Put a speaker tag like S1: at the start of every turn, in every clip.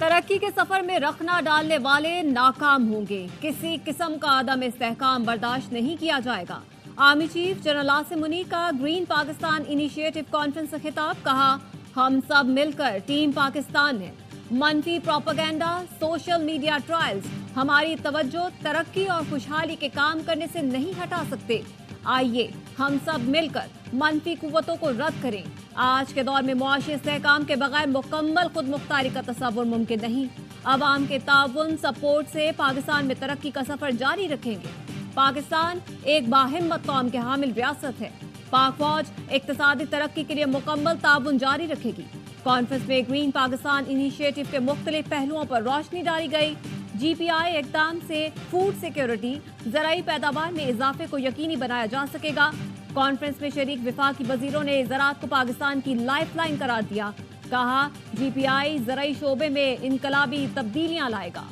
S1: तरक्की के सफर में रखना डालने वाले नाकाम होंगे। किसी किस्म का अदम इस्तेहकाम बर्दाश्त नहीं किया जाएगा। Army chief general Asim Munir का ग्रीन पाकिस्तान इनिशिएटिव कॉन्फ्रेंस से खिताब। कहा, हम सब मिलकर टीम पाकिस्तान हैं। मनफी प्रोपेगेंडा, सोशल मीडिया ट्रायल्स हमारी तवज्जो तरक्की और खुशहाली के काम करने से नहीं हटा सकते। आइए हम सब मिलकर मनफी कुव्वतों को रद्द करें। आज के दौर में मुआशी इस्तेहकाम के बगैर मुकम्मल खुद मुख्तारी का तसव्वुर मुमकिन नहीं। अवाम के ताउन सपोर्ट से पाकिस्तान में तरक्की का सफर जारी रखेंगे। पाकिस्तान एक बाहिम्मत कौम के हामिल रियासत है। पाक फौज इक्तिसादी तरक्की के लिए मुकम्मल ताउन जारी रखेगी। कॉन्फ्रेंस में ग्रीन पाकिस्तान इनिशिएटिव के मुख्तलिफ पहलुओं पर रोशनी डाली गई। GPI इक़दाम से फूड सिक्योरिटी, ज़राई पैदावार में इजाफे को यकीनी बनाया जा सकेगा। कॉन्फ्रेंस में शरीक वफाकी वजीरों ने ज़राअत को पाकिस्तान की लाइफलाइन करार दिया। कहा, GPI ज़राई शोबे में इनकलाबी तब्दीलियां लाएगा।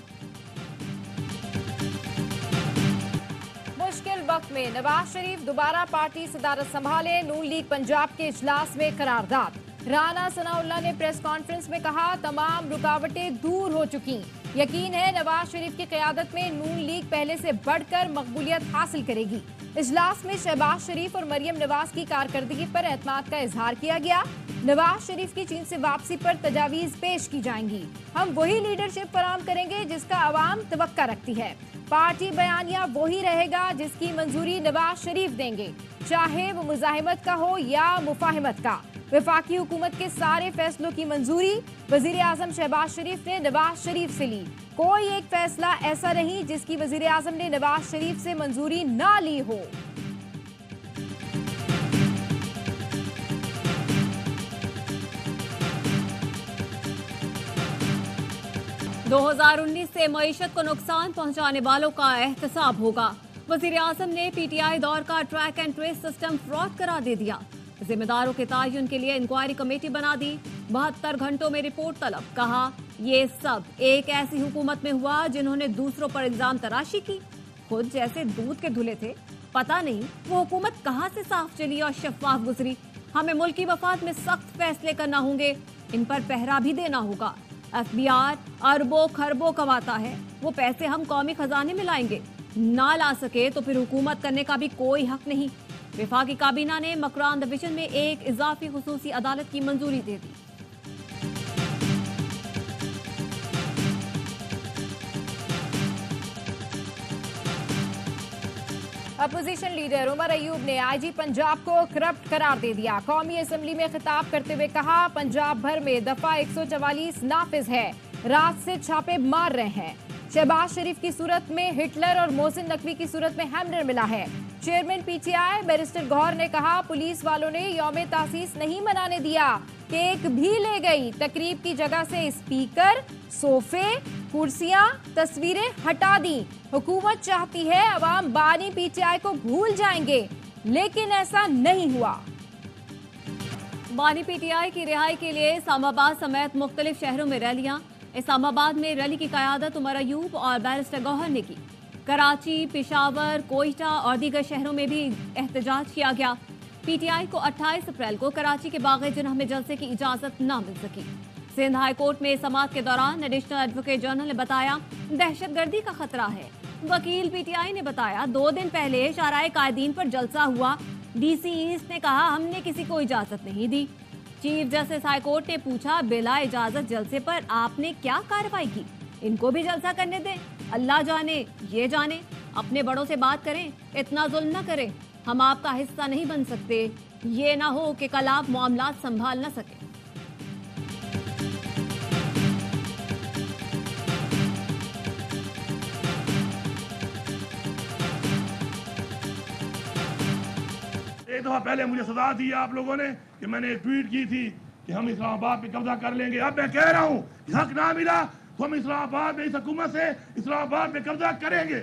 S2: मुश्किल वक्त में नवाज शरीफ दोबारा पार्टी सदारत संभाले। नून लीग पंजाब के इजलास में करारदाद। राना सनाउल्लाह ने प्रेस कॉन्फ्रेंस में कहा, तमाम रुकावटें दूर हो चुकी। यकीन है नवाज शरीफ की क़यादत में नून लीग पहले से बढ़कर मकबूलियत हासिल करेगी। इजलास में शहबाज शरीफ और मरियम नवाज की कारकर्दगी पर एतमाद का इजहार किया गया। नवाज शरीफ की चीन से वापसी पर तजावीज़ पेश की जाएंगी। हम वही लीडरशिप फराहम करेंगे जिसका अवाम तवक्का रखती है। पार्टी बयानिया वही रहेगा जिसकी मंजूरी नवाज शरीफ देंगे, चाहे वो मुजाहिमत का हो या मुफाहिमत का। वफाकी हुकूमत के सारे फैसलों की मंजूरी वजीर आजम शहबाज शरीफ ने नवाज शरीफ से ली। कोई एक फैसला ऐसा नहीं जिसकी वजीर आजम ने नवाज शरीफ से मंजूरी ना ली हो।
S1: दो 2019 से मईशत को नुकसान पहुंचाने वालों का एहतसाब होगा। वजीर आजम ने PTI दौर का track and trace system fraud करार दे दिया। जिम्मेदारों के तायुन के लिए इंक्वायरी कमेटी बना दी। 72 घंटों में रिपोर्ट तलब। कहा, ये सब एक ऐसी हुकूमत में हुआ जिन्होंने दूसरों पर इल्जाम तराशी की, खुद जैसे दूध के धुले थे। पता नहीं वो हुकूमत कहां से साफ चली और शफाफ गुजरी। हमें मुल्क की वफात में सख्त फैसले करना होंगे, इन पर पहरा भी देना होगा। FBR अरबों खरबों कमाता है, वो पैसे हम कौमी खजाने में लाएंगे, ना ला सके तो फिर हुकूमत करने का भी कोई हक नहीं। वफाकी काबीना ने मकरान डिवीजन में एक इजाफी खुसूसी अदालत की मंजूरी दे दी।
S2: अपोजिशन लीडर उमर अयूब ने IG पंजाब को करप्ट करार दे दिया। कौमी असम्बली में खिताब करते हुए कहा, पंजाब भर में दफा 144 नाफिज है, रात से छापे मार रहे हैं। शहबाज शरीफ की सूरत में हिटलर और मोहसिन नकवी की सूरत में हैमडर मिला है। चेयरमैन PTI बैरिस्टर गौहर ने कहा, पुलिस वालों ने यौम तासीस नहीं मनाने दिया, केक भी ले गई। तकरीब की जगह से स्पीकर, सोफे, कुर्सियां, तस्वीरें हटा दी। हुकूमत चाहती है अवाम बानी PTI को भूल जाएंगे, लेकिन ऐसा नहीं हुआ।
S1: बानी PTI की रिहाई के लिए इस्लामाबाद समेत मुख्तलिफ शहरों में रैलियां। इस्लामाबाद में रैली की क़यादत उमर अयूब और बैरिस्टर गौहर ने की। कराची, पेशावर, कोयटा और दीगर शहरों में भी एहतजाज किया गया। PTI को 28 अप्रैल को कराची के बाग़ जिन्ह में जलसे की इजाज़त न मिल सकी। सिंध हाई कोर्ट में समाअत के दौरान एडिशनल एडवोकेट जनरल ने बताया, दहशतगर्दी का खतरा है। वकील PTI ने बताया, 2 दिन पहले शाराए कायदीन पर जलसा हुआ। DC ईस्ट ने कहा, हमने किसी को इजाज़त नहीं दी। चीफ जस्टिस हाई कोर्ट ने पूछा, बिला इजाज़त जलसे पर आपने क्या कार्रवाई की? इनको भी जलसा करने दें। अल्लाह जाने, ये जाने, अपने बड़ों से बात करें, इतना जुल्म न करें। हम आपका हिस्सा नहीं बन सकते। ये ना हो कि कल आप मामलात संभाल न सके।
S3: एक दफा पहले मुझे सजा दी आप लोगों ने कि मैंने एक ट्वीट की थी कि हम इस्लामाबाद पे कब्जा कर लेंगे। अब मैं कह रहा हूँ, हक ना मिला तो हम इस्लामाबाद में इस हुकूमत से इस्लामाबाद पे कब्जा करेंगे।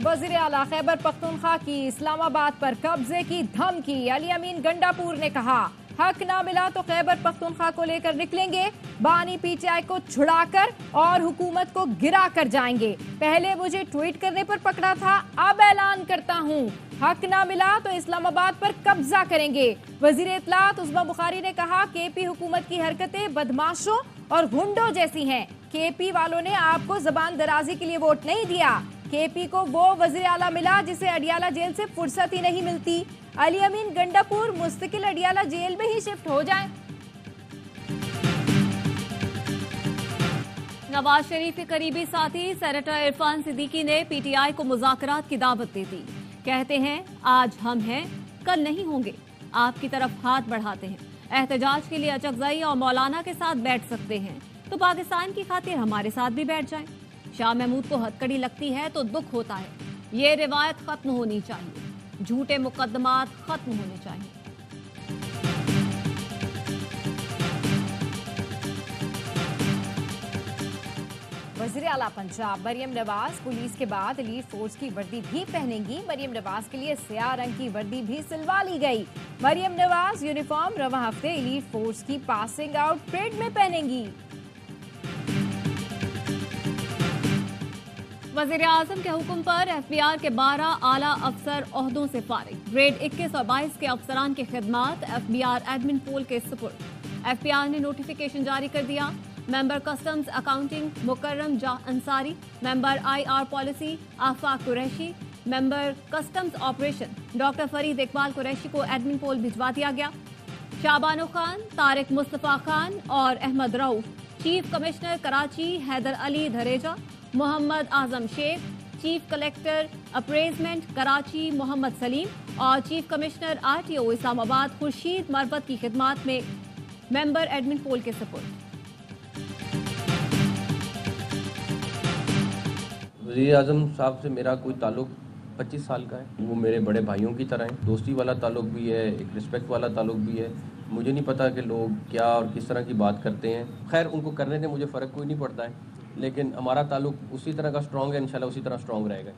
S2: वज़ीर आला खैबर पख्तूनख्वा की इस्लामाबाद पर कब्जे की धमकी। अली अमीन गंडापुर ने कहा, हक ना मिला तो खैबर पख्तूनख्वा को लेकर निकलेंगे, बानी PTI को छुड़ाकर और हुकूमत को गिरा कर जाएंगे। पहले मुझे ट्वीट करने पर पकड़ा था, अब ऐलान करता हूँ, हक ना मिला तो इस्लामाबाद पर कब्जा करेंगे। वजीर इत्तलात उस्मा बुखारी ने कहा, KP हुकूमत की हरकतें बदमाशों और गुंडों जैसी हैं। KP वालों ने आपको जबान दराजी के लिए वोट नहीं दिया। KP को वो वज़ीर आला मिला जिसे अडियाला जेल से फुर्सत ही नहीं मिलती। अली अमीन गंडापुर मुस्तकिल अडियाला जेल में ही शिफ्ट हो जाएं।
S1: नवाज शरीफ के करीबी साथी सेनेटर इरफान सिद्दीकी ने PTI को मुज़ाकरात की दावत दे दी। कहते हैं आज हम हैं, कल नहीं होंगे, आपकी तरफ हाथ बढ़ाते हैं। एहतजाज के लिए अचकज़ई और मौलाना के साथ बैठ सकते हैं तो पाकिस्तान की खातिर हमारे साथ भी बैठ जाएं। शाह महमूद को हथकड़ी लगती है तो दुख होता है। ये रिवायत खत्म होनी चाहिए, झूठे मुकदमात खत्म होने चाहिए।
S2: वज़ीर आला पंजाब मरियम नवाज पुलिस के बाद एलीट फोर्स की वर्दी भी पहनेंगी। मरियम नवाज के लिए स्याह रंग की वर्दी भी सिलवा ली गई। मरियम नवाज यूनिफॉर्म रवा हफ्ते एलीट फोर्स की पासिंग आउट परेड में पहनेंगी।
S1: वज़ीर आज़म के हुक्म पर FBR के 12 आला अफसर ओहदों से फारिग। ग्रेड 21 और 22 के अफसरान की खिदमात FBR एडमिन पोल के सुपुर्द। FBR ने नोटिफिकेशन जारी कर दिया। Member customs accounting Mukarram Ansari, member IR policy Afaq Qureshi, member customs operation doctor Farid Iqbal Qureshi को एडमिन पोल भिजवा दिया गया। शाबानो खान, तारिक मुस्तफ़ा खान और Ahmad Rauf, chief commissioner Karachi Haider Ali Dhareja, Mohammad Azam Sheikh, chief collector अप्रेजमेंट Karachi Mohammad Salim और chief commissioner RTO Islamabad Khurshid Marwat की खिदमात में मेंबर एडमिन पोल के सपोर्ट।
S4: वज़ीर आज़म साहब से मेरा कोई ताल्लुक़ 25 साल का है। वो मेरे बड़े भाइयों की तरह हैं। दोस्ती वाला ताल्लुक़ भी है, एक रिस्पेक्ट वाला ताल्लुक़ भी है। मुझे नहीं पता कि लोग क्या और किस तरह की बात करते हैं। खैर उनको करने से मुझे फ़र्क कोई नहीं पड़ता है, लेकिन हमारा ताल्लुक़ उसी तरह का स्ट्रॉन्ग है, इंशाल्लाह उसी तरह स्ट्रॉन्ग रहेगा।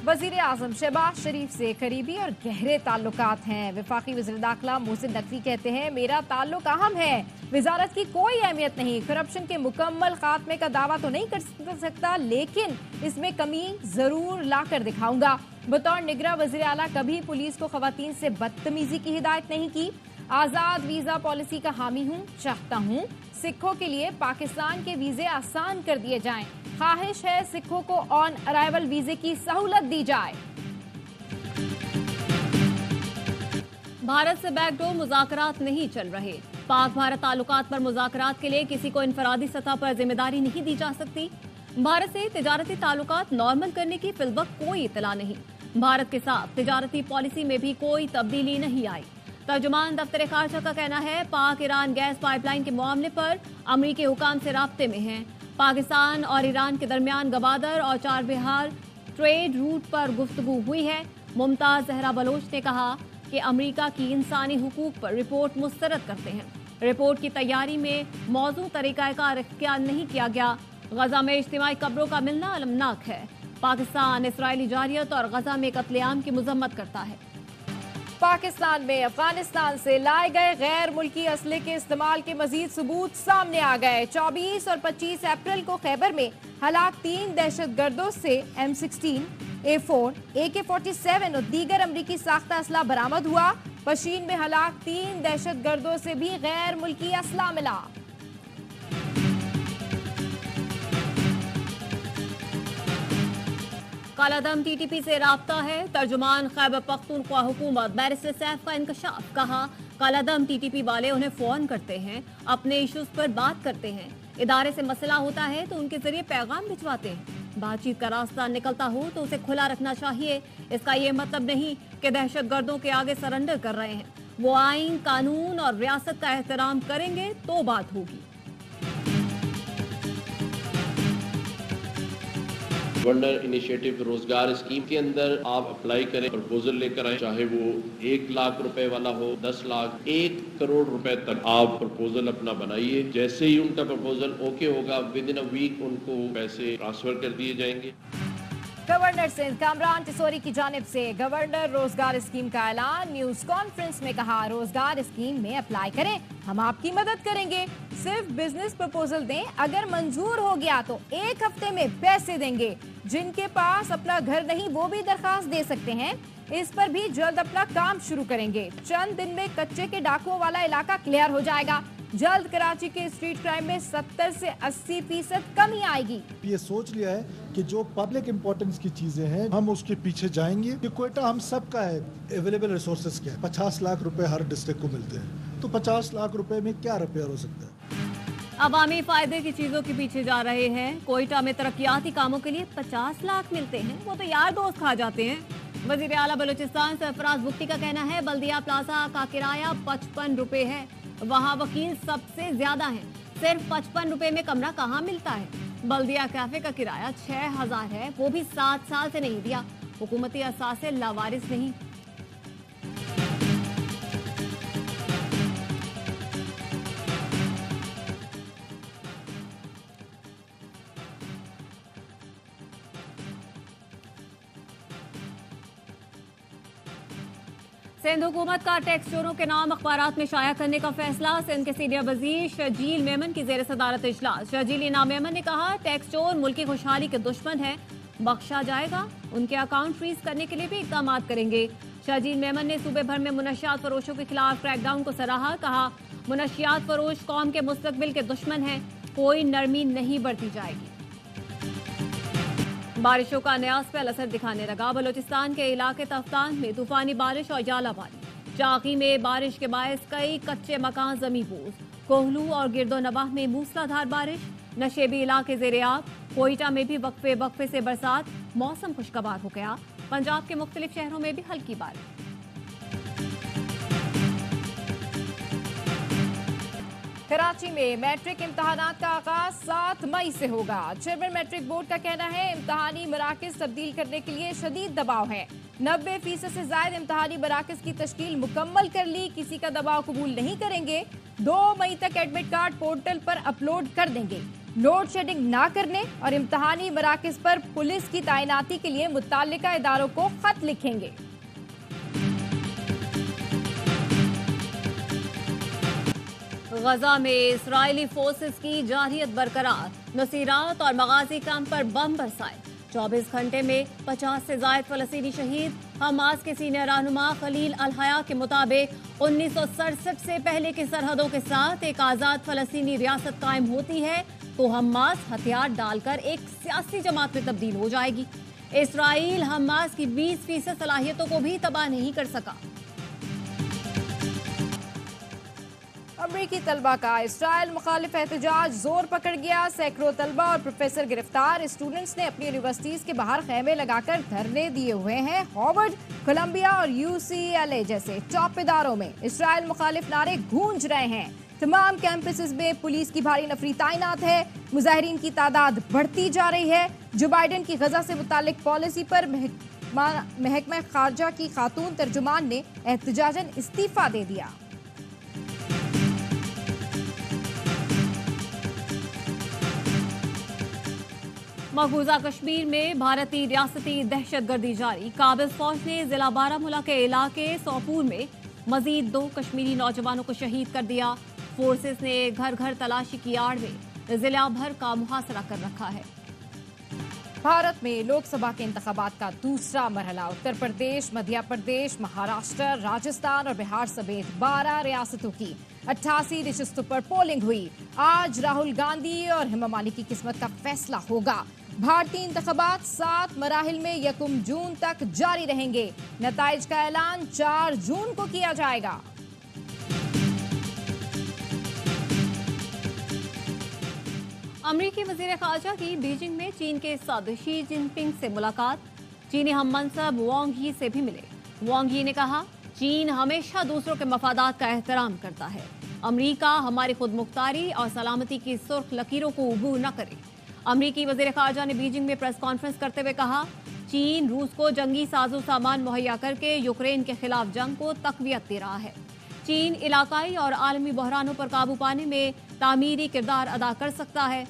S2: वज़ीर आज़म शहबाज शरीफ से करीबी और गहरे ताल्लुकात हैं। वफाकी वज़ीर दाखिला मोहसिन नकवी कहते हैं मेरा ताल्लुक अहम है, वजारत की कोई अहमियत नहीं। करप्शन के मुकम्मल खात्मे का दावा तो नहीं कर सकता, लेकिन इसमें कमी जरूर ला कर दिखाऊंगा। बतौर निगरां वज़ीर आला कभी पुलिस को खवातीन से बदतमीजी की हिदायत नहीं की। आज़ाद वीज़ा पॉलिसी का हामी हूँ, चाहता हूँ सिखों के लिए पाकिस्तान के वीज़े आसान कर दिए जाएं। ख्वाहिश है सिखों को ऑन अराइवल वीज़े की सहूलत दी जाए।
S1: भारत से बैकडोर मुज़ाकरात नहीं चल रहे। पाक भारत ताल्लुकात पर मुज़ाकरात के लिए किसी को इनफरादी सतह पर जिम्मेदारी नहीं दी जा सकती। भारत से तिजारती ताल्लुकात नॉर्मल करने की फिलवक्त कोई इतला नहीं। भारत के साथ तिजारती पॉलिसी में भी कोई तब्दीली नहीं आई। तर्जुमान दफ्तर खारजा का कहना है पाक ईरान गैस पाइपलाइन के मामले पर अमरीकी हुकाम से राब्ते में हैं। पाकिस्तान और ईरान के दरमियान गवादर और चारबहार ट्रेड रूट पर गुफ्तगू हुई है। मुमताज जहरा बलोच ने कहा कि अमरीका की इंसानी हुकूक पर रिपोर्ट मुस्तरद करते हैं। रिपोर्ट की तैयारी में मौजू तरीक़ाकार इख्तियार नहीं किया गया। गजा में इज्तिमाई कब्रों का मिलना अलमनाक है। पाकिस्तान इसराइली जारियत और गजा में कत्लेआम की मजम्मत करता है।
S2: पाकिस्तान में अफगानिस्तान से लाए गए गैर मुल्की असले के इस्तेमाल के मजीद सबूत सामने आ गए। 24 और 25 अप्रैल को खैबर में हलाक 3 दहशतगर्दों से M16, A4, AK-47 और दीगर अमरीकी साख्ता असला बरामद हुआ। पशीन में हलाक 3 दहशतगर्दों से भी गैर मुल्की असला मिला।
S1: कालादम TTP से राब्ता है। तर्जुमान खैबर पख्तूनख्वा हुकूमत बैरिस्टर सैफ का इंकशाफ। कहा कालादम TTP वाले उन्हें फोन करते हैं, अपने इश्यूज पर बात करते हैं, इदारे से मसला होता है तो उनके जरिए पैगाम भिजवाते हैं। बातचीत का रास्ता निकलता हो तो उसे खुला रखना चाहिए। इसका ये मतलब नहीं कि दहशत गर्दों के आगे सरेंडर कर रहे हैं। वो आइन, कानून और रियासत का एहतराम करेंगे तो बात होगी।
S5: गवर्नर इनिशिएटिव रोजगार स्कीम के अंदर आप अप्लाई करें, प्रपोजल लेकर आए, चाहे वो 1 लाख रुपए वाला हो, 10 लाख, 1 करोड़ रुपए तक आप प्रपोजल अपना बनाइए। जैसे ही उनका प्रपोजल ओके होगा, विद इन अ वीक उनको पैसे ट्रांसफर कर दिए जाएंगे।
S2: गवर्नर सिंध कामरान टिसोरी की जानिब से गवर्नर रोजगार स्कीम का ऐलान। न्यूज कॉन्फ्रेंस में कहा रोजगार स्कीम में अप्लाई करें, हम आपकी मदद करेंगे। सिर्फ बिजनेस प्रपोजल दें, अगर मंजूर हो गया तो 1 हफ्ते में पैसे देंगे। जिनके पास अपना घर नहीं वो भी दरखास्त दे सकते हैं। इस पर भी जल्द अपना काम शुरू करेंगे। चंद दिन में कच्चे के डाकुओं वाला इलाका क्लियर हो जाएगा। जल्द कराची के स्ट्रीट क्राइम में 70 से 80% कमी आएगी।
S6: ये सोच लिया है कि जो पब्लिक इंपॉर्टेंस की चीजें हैं हम उसके पीछे जाएंगे। कि क्वेटा हम सबका है, अवेलेबल रिसोर्सेज क्या है, 50 लाख रुपए हर डिस्ट्रिक्ट को मिलते हैं, तो 50 लाख रुपए में क्या रिपेयर हो सकता है।
S1: अवामी फायदे की चीजों के पीछे जा रहे हैं। कोयटा में तरक्याती कामों के लिए 50 लाख मिलते हैं, वो तो यार दोस्त खा जाते हैं। वजीर आला बलूचिस्तान सरफराज बुख्ती का कहना है बल्दिया प्लाजा का किराया 55 रुपए है, वहाँ वकील सबसे ज्यादा हैं। सिर्फ 55 रुपए में कमरा कहाँ मिलता है। बल्दिया कैफे का किराया 6000 है, वो भी 7 साल से नहीं दिया। हुकूमती असासे लावारिस नहीं। सिंध हुकूमत का टैक्स चोरों के नाम अखबारात में शाया करने का फैसला। सिंध के सीनियर वजीर शर्जील मेमन की जेर सदारत इजलास। शर्जील इनाम मेमन ने कहा टैक्स चोर मुल्की खुशहाली के दुश्मन है, बख्शा जाएगा। उनके अकाउंट फ्रीज करने के लिए भी इकदाम करेंगे। शर्जील मेमन ने सूबे भर में मुनशियात फरोशों के खिलाफ क्रैकडाउन को सराहा। कहा मुनशियात फरोश कौम के मुस्तकबिल के दुश्मन है, कोई नरमी नहीं बरती जाएगी। बारिशों का न्यास पे असर दिखाने लगा। बलूचिस्तान के इलाके तफ्तान में तूफानी बारिश और जालाबारी। चाकी में बारिश के बायस कई कच्चे मकान जमींपोश। कोहलू और गिरदो नवाह में मूसलाधार बारिश। नशेबी इलाके ज़ेरे-आब। कोयटा में भी वक्फे वक्फे से बरसात। मौसम खुशगवार हो गया। पंजाब के मुख्तलिफ शहरों में भी हल्की बारिश।
S2: कराची में मैट्रिक इम्तहानात का आगाज 7 मई से होगा। चेयरमैन मैट्रिक बोर्ड का कहना है इम्तहानी मराकज तब्दील करने के लिए शदीद दबाव है। 90% से ज्यादा इम्तहानी मराकज की तश्कील मुकम्मल कर ली, किसी का दबाव कबूल नहीं करेंगे। 2 मई तक एडमिट कार्ड पोर्टल पर अपलोड कर देंगे। लोड शेडिंग ना करने और इम्तहानी मराकज पर पुलिस की तैनाती के लिए मुत्तल्लिका इदारों को खत लिखेंगे।
S1: गजा में इस्राएली फोर्सेस की जारहियत बरकरार। नसीरात और मगाजी कैंप पर बम बरसाए। 24 घंटे में 50 से ज्यादा फलस्तीनी शहीद। हमास के सीनियर रहनुमा खलील अल हया के मुताबिक 1967 से पहले की सरहदों के साथ एक आज़ाद फलस्तीनी रियासत कायम होती है तो हमास हथियार डालकर एक सियासी जमात में तब्दील हो जाएगी। इस्राइल हमास की 20% सलाहियतों को भी तबाह नहीं कर सका।
S2: अमरीकी तलबा का इसराइल मुखालिफ एहतजाज जोर पकड़ गया। सैकड़ों तलबा और प्रोफेसर गिरफ्तार। स्टूडेंट्स ने अपनी यूनिवर्सिटीज के बाहर खेमे लगाकर धरने दिए हुए हैं। हार्वर्ड, कोलंबिया और UCLA जैसे टॉप इदारों में इसराइल मुखालिफ नारे गूंज रहे हैं। तमाम कैंपसेस में पुलिस की भारी नफरी तैनात है। मुजाहिरीन की तादाद बढ़ती जा रही है। जो बाइडेन की गजा से मुतालिक पॉलिसी पर महकमा खारजा की खातून तर्जुमान ने एहतजाजन इस्तीफा दे दिया।
S1: मकबूजा कश्मीर में भारतीय रियासती दहशतगर्दी जारी। काबिज फौज ने जिला बारामूला के इलाके सोपूर में मजीद 2 कश्मीरी नौजवानों को शहीद कर दिया। फोर्सेस ने घर घर तलाशी की आड़ में जिला भर का मुहासरा कर रखा है।
S2: भारत में लोकसभा के इंतखाबात का दूसरा मरहला। उत्तर प्रदेश, मध्य प्रदेश, महाराष्ट्र, राजस्थान और बिहार समेत 12 रियासतों की 88 नशिस्तों पर पोलिंग हुई। आज राहुल गांधी और हेमा मालिनी की किस्मत का फैसला होगा। भारतीय इंतखाबात 7 मराहिल में 1 जून तक जारी रहेंगे। नताइज का ऐलान 4 जून को किया जाएगा।
S1: अमरीकी वजीर खारजा की बीजिंग में चीन के सदर शी जिनपिंग से मुलाकात। चीनी हम मनसब वांग ही से भी मिले। वांग ही ने कहा चीन हमेशा दूसरों के मफादात का एहतराम करता है। अमरीका हमारी खुद मुख्तारी और सलामती की सुर्ख लकीरों को अबूर न करे। अमरीकी वजीर खारजा ने बीजिंग में प्रेस कॉन्फ्रेंस करते हुए कहा चीन रूस को जंगी साजो सामान मुहैया करके यूक्रेन के खिलाफ जंग को तकवीत दे रहा है। चीन इलाकाई और आलमी बहरानों पर काबू पाने में तामीरी किरदार अदा कर सकता है।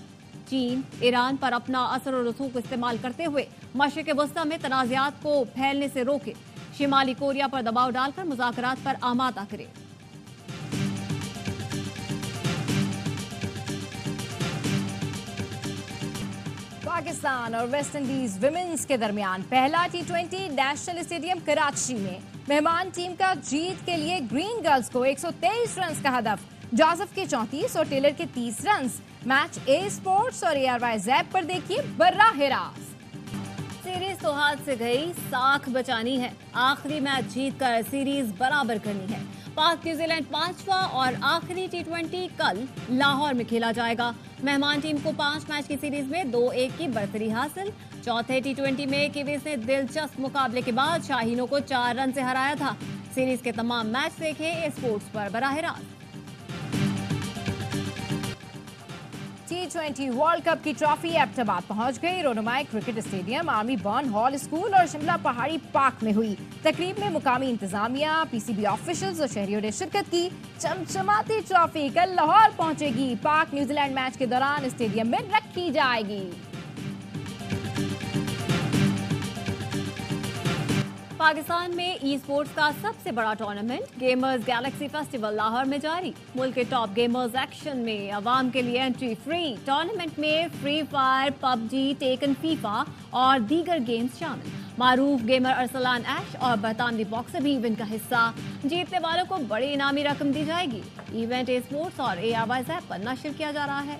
S1: चीन ईरान पर अपना असर और रसूख इस्तेमाल करते हुए मशरिक़ वस्ता में तनाज़ात को फैलने से रोके। शिमाली कोरिया पर दबाव डालकर मुज़ाकरात पर आमादा करे।
S2: पाकिस्तान और वेस्ट इंडीज विमेंस के दरमियान पहला T20 नेशनल स्टेडियम कराची में। मेहमान टीम का जीत के लिए ग्रीन गर्ल्स को 123 रन का हदफ। जोसेफ के 34 और टेलर के 30 रन। मैच ए स्पोर्ट्स और ARY ज़ैप पर देखिए बर्राह रास्त।
S1: सीरीज तो हाथ से गई, साख बचानी है। आखिरी मैच जीतकर सीरीज बराबर करनी है। पाक न्यूजीलैंड 5वां और आखिरी T20 कल लाहौर में खेला जाएगा। मेहमान टीम को 5 मैच की सीरीज में 2-1 की बढ़तरी हासिल। चौथे T20 में किवीज ने दिलचस्प मुकाबले के बाद शाहीनों को 4 रन से हराया था। सीरीज के तमाम मैच देखें स्पोर्ट्स पर बराह रास्त।
S2: T20 वर्ल्ड कप की ट्रॉफी एबटाबाद पहुंच गई। रोनुमाई cricket stadium, army burn hall school और शिमला पहाड़ी पार्क में हुई तकरीब में मुकामी इंतजामिया, PCB ऑफिशियल्स और शहरियों ने शिरकत की। चमचमाती ट्रॉफी कल लाहौर पहुंचेगी। पाक न्यूजीलैंड मैच के दौरान स्टेडियम में रखी जाएगी।
S1: पाकिस्तान में ई स्पोर्ट्स का सबसे बड़ा tournament gamers Galaxy festival Lahore में जारी। मुल्क के टॉप गेमर्स एक्शन में अवाम के लिए एंट्री फ्री। टूर्नामेंट में free fire, PUBG, taken, FIFA और दीगर गेम्स शामिल। मारूफ गेमर अरसलान ऐश और बरतानवी बॉक्सर भी इवेंट का हिस्सा। जीतने वालों को बड़ी इनामी रकम दी जाएगी। इवेंट ए स्पोर्ट्स और ARY ज़ैप पर नशर किया जा रहा है।